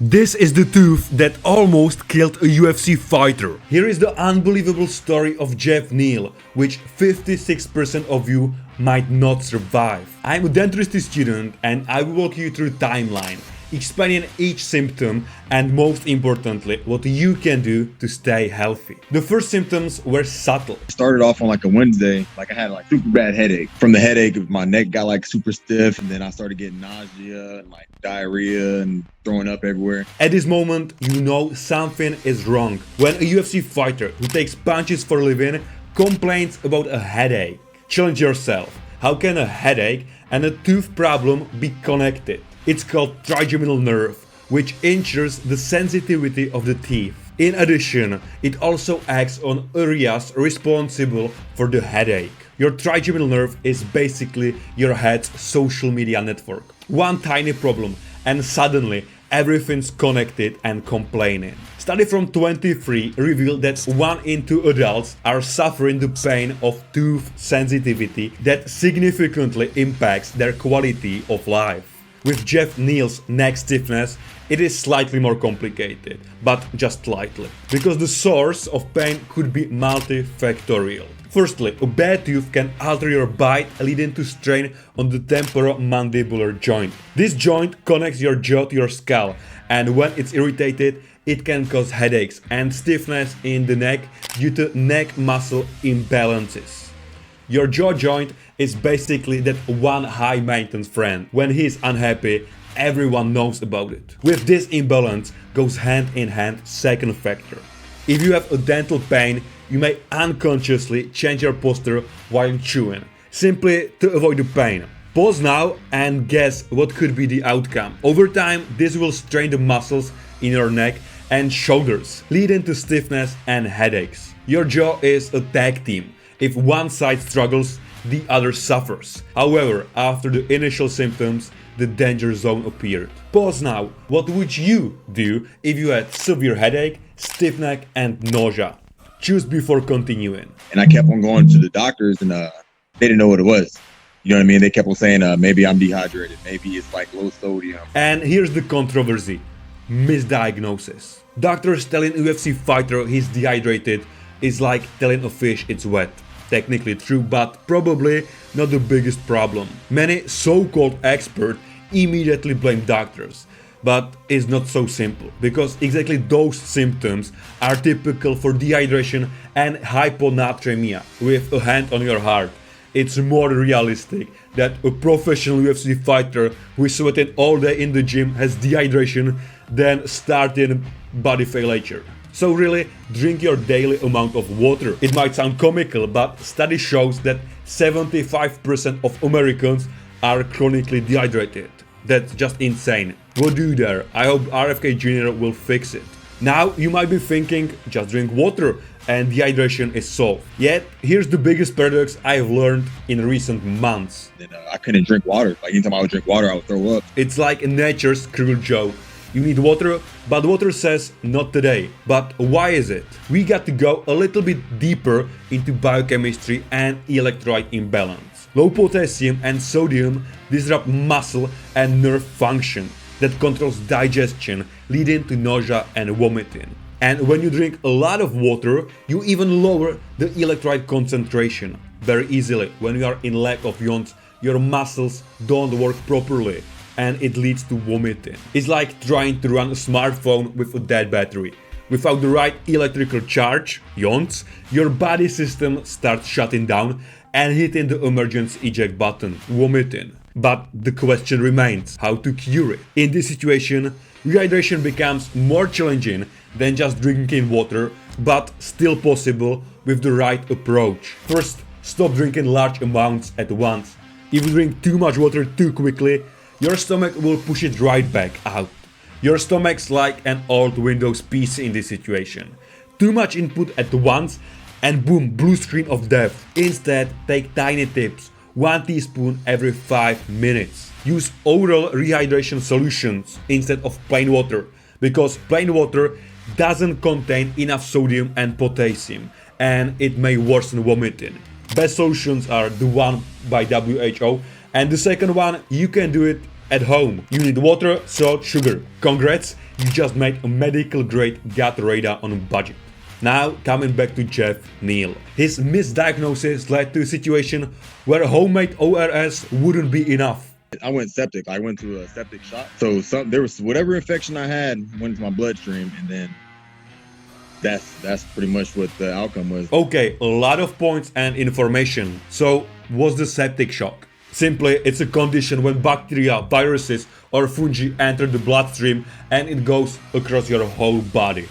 This is the tooth that almost killed a UFC fighter. Here is the unbelievable story of Jeff Neal, which 56% of you might not survive. I'm a dentistry student and I will walk you through timeline, explaining each symptom and most importantly what you can do to stay healthy. The first symptoms were subtle. Started off on like a Wednesday, like I had like super bad headache. From the headache, my neck got like super stiff, and then I started getting nausea and like diarrhea and throwing up everywhere. At this moment, you know something is wrong. When a UFC fighter who takes punches for a living complains about a headache. Challenge yourself. How can a headache and a tooth problem be connected? It's called trigeminal nerve, which injures the sensitivity of the teeth. In addition, it also acts on areas responsible for the headache. Your trigeminal nerve is basically your head's social media network. One tiny problem and suddenly everything's connected and complaining. Study from 23 revealed that 1 in 2 adults are suffering the pain of tooth sensitivity that significantly impacts their quality of life. With Jeff Neal's neck stiffness, it is slightly more complicated, but just slightly, because the source of pain could be multifactorial. Firstly, a bad tooth can alter your bite, leading to strain on the temporomandibular joint. This joint connects your jaw to your skull, and when it's irritated, it can cause headaches and stiffness in the neck due to neck muscle imbalances. Your jaw joint is basically that one high maintenance friend. When he's unhappy, everyone knows about it. With this imbalance goes hand in hand second factor. If you have a dental pain, you may unconsciously change your posture while chewing, simply to avoid the pain. Pause now and guess what could be the outcome. Over time, this will strain the muscles in your neck and shoulders, leading to stiffness and headaches. Your jaw is a tag team. If one side struggles, the other suffers. However, after the initial symptoms, the danger zone appeared. Pause now. What would you do if you had severe headache, stiff neck and nausea? Choose before continuing. And I kept on going to the doctors and they didn't know what it was. You know what I mean? They kept on saying, maybe I'm dehydrated. Maybe it's like low sodium. And here's the controversy. Misdiagnosis. Doctors telling UFC fighter he's dehydrated is like telling a fish it's wet. Technically true, but probably not the biggest problem. Many so-called experts immediately blame doctors. But it's not so simple, because exactly those symptoms are typical for dehydration and hyponatremia. With a hand on your heart, it's more realistic that a professional UFC fighter who is sweating all day in the gym has dehydration than starting body failure. So really, drink your daily amount of water. It might sound comical, but study shows that 75% of Americans are chronically dehydrated. That's just insane. What do there? I hope RFK Jr. will fix it. Now you might be thinking, just drink water and dehydration is solved. Yet, here's the biggest paradox I've learned in recent months. And I couldn't drink water. Like anytime I would drink water, I would throw up. It's like nature's cruel joke. You need water, but water says not today. But why is it? We got to go a little bit deeper into biochemistry and electrolyte imbalance. Low potassium and sodium disrupt muscle and nerve function that controls digestion, leading to nausea and vomiting. And when you drink a lot of water, you even lower the electrolyte concentration. Very easily, when you are in lack of ions, your muscles don't work properly, and it leads to vomiting. It's like trying to run a smartphone with a dead battery. Without the right electrical charge, ions, your body system starts shutting down and hitting the emergency eject button, vomiting. But the question remains, how to cure it? In this situation, rehydration becomes more challenging than just drinking water, but still possible with the right approach. First, stop drinking large amounts at once. If you drink too much water too quickly, your stomach will push it right back out. Your stomach's like an old Windows PC in this situation. Too much input at once and boom, blue screen of death. Instead, take tiny tips. 1 teaspoon every 5 minutes. Use oral rehydration solutions instead of plain water, because plain water doesn't contain enough sodium and potassium, and it may worsen vomiting. Best solutions are the one by WHO, and the second one, you can do it At home, you need water, salt, sugar. Congrats, you just made a medical grade Gatorade on a budget. Now, coming back to Jeff Neal. His misdiagnosis led to a situation where homemade ORS wouldn't be enough. I went septic. I went to a septic shock. So there was whatever infection I had went to my bloodstream, and then that's pretty much what the outcome was. Okay, a lot of points and information. So, what's the septic shock? Simply, it's a condition when bacteria, viruses, or fungi enter the bloodstream and it goes across your whole body.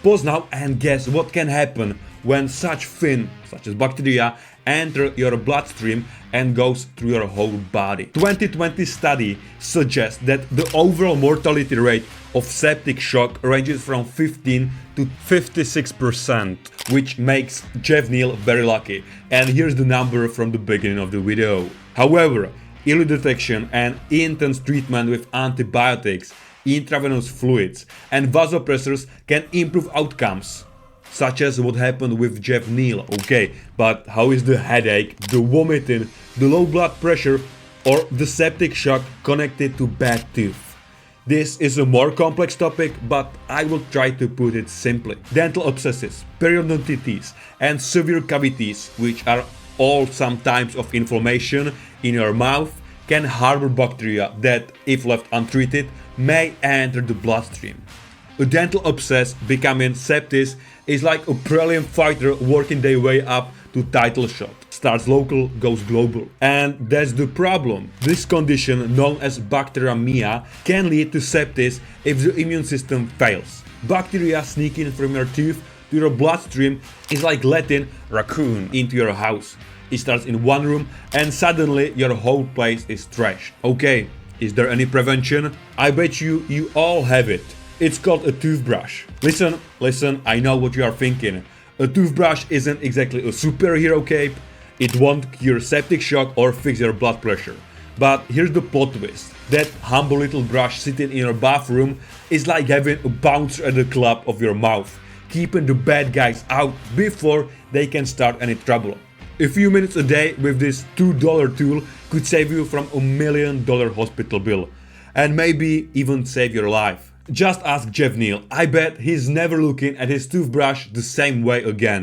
Pause now and guess what can happen when such things, such as bacteria, enter your bloodstream and goes through your whole body. 2020 study suggests that the overall mortality rate of septic shock ranges from 15 to 56%, which makes Jeff Neal very lucky. And here's the number from the beginning of the video. However, early detection and intense treatment with antibiotics, intravenous fluids, and vasopressors can improve outcomes, such as what happened with Jeff Neal. Okay, but how is the headache, the vomiting, the low blood pressure, or the septic shock connected to bad teeth? This is a more complex topic, but I will try to put it simply. Dental abscesses, periodontitis, and severe cavities, which are all some types of inflammation in your mouth, can harbor bacteria that, if left untreated, may enter the bloodstream. A dental abscess becoming sepsis is like a brilliant fighter working their way up to title shot. Starts local, goes global. And that's the problem. This condition, known as bacteremia, can lead to sepsis if the immune system fails. Bacteria sneaking from your teeth to your bloodstream is like letting raccoon into your house. It starts in one room and suddenly your whole place is trashed. Okay, is there any prevention? I bet you all have it. It's called a toothbrush. Listen, I know what you are thinking. A toothbrush isn't exactly a superhero cape. It won't cure septic shock or fix your blood pressure. But here's the plot twist. That humble little brush sitting in your bathroom is like having a bouncer at the club of your mouth, keeping the bad guys out before they can start any trouble. A few minutes a day with this $2 tool could save you from $1 million hospital bill, and maybe even save your life. Just ask Jeff Neal. I bet he's never looking at his toothbrush the same way again.